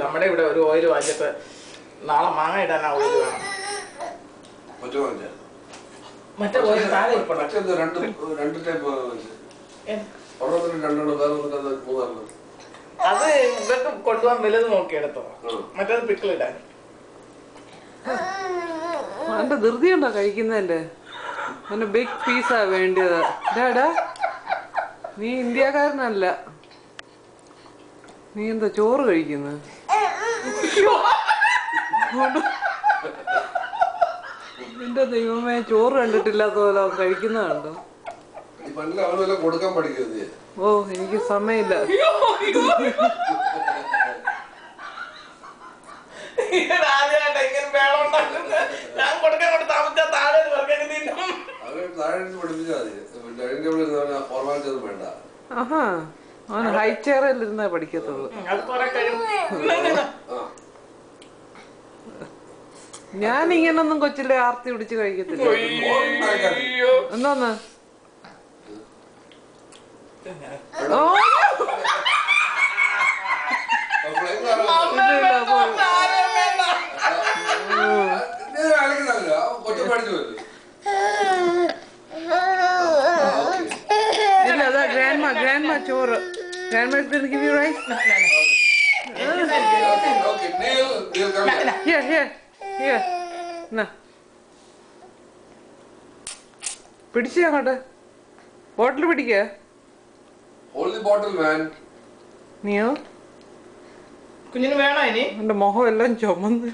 നമ്മുടെ ഇവിടെ ഒരു ഓയിൽ വാങ്ങിച്ചിട്ട് നാളെ മാങ്ങ ഇടാനാ ഓയിൽ വേണം. മറ്റേ ഓയിൽ താഴെ അത് ഇവർക്ക് കൊണ്ടുപോകാൻ വലുത് നോക്കിയെടുത്തോ, മറ്റേത് പിക്കിളിടാൻ. അവന്റെ ധൃതി ഉണ്ടോ കഴിക്കുന്നതിന്റെ? അവന് ബിഗ് പീസാ വേണ്ടിയത്. ഡാടാ നീ ഇന്ത്യക്കാരനല്ല, നീ എന്താ ചോറ് കഴിക്കുന്നത്? എന്റെ ദൈവമേ, ചോറ് കണ്ടിട്ടില്ലാത്ത പോലെ അവൻ കഴിക്കുന്നതുണ്ടോ? ഓ എനിക്ക് സമയമില്ല. ആഹാ, അവൻ ഹൈ ചെയറിൽ ഇരുന്നേ പഠിക്കത്തുള്ളൂ. ഞാൻ ഇങ്ങനൊന്നും കൊച്ചിലെ ആർത്തി പിടിച്ച് കഴിക്കത്തില്ല. എന്തോന്ന്? ഇല്ല, അതാ ഗ്രാൻഡ്മ ചോറ്. Grandma is going to give you rice. Here. Na. പിടിച്ചേ അങ്ങോട്ട്. ബോട്ടിൽ പിടിക്കേ. Hold the bottle, man. നീയോ? കുഞ്ഞിന് വേണോ ഇനി? എന്റെ മുഖം എല്ലാം ചുമന്ന്.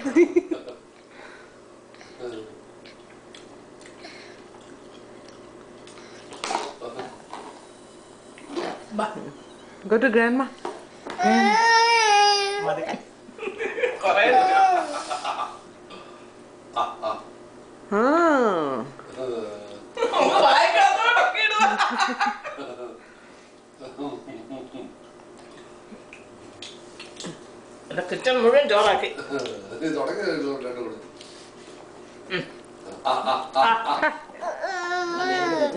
Go to grandma. കിച്ചൺ മുഴുവൻ ചോറാക്കി. തുടങ്ങി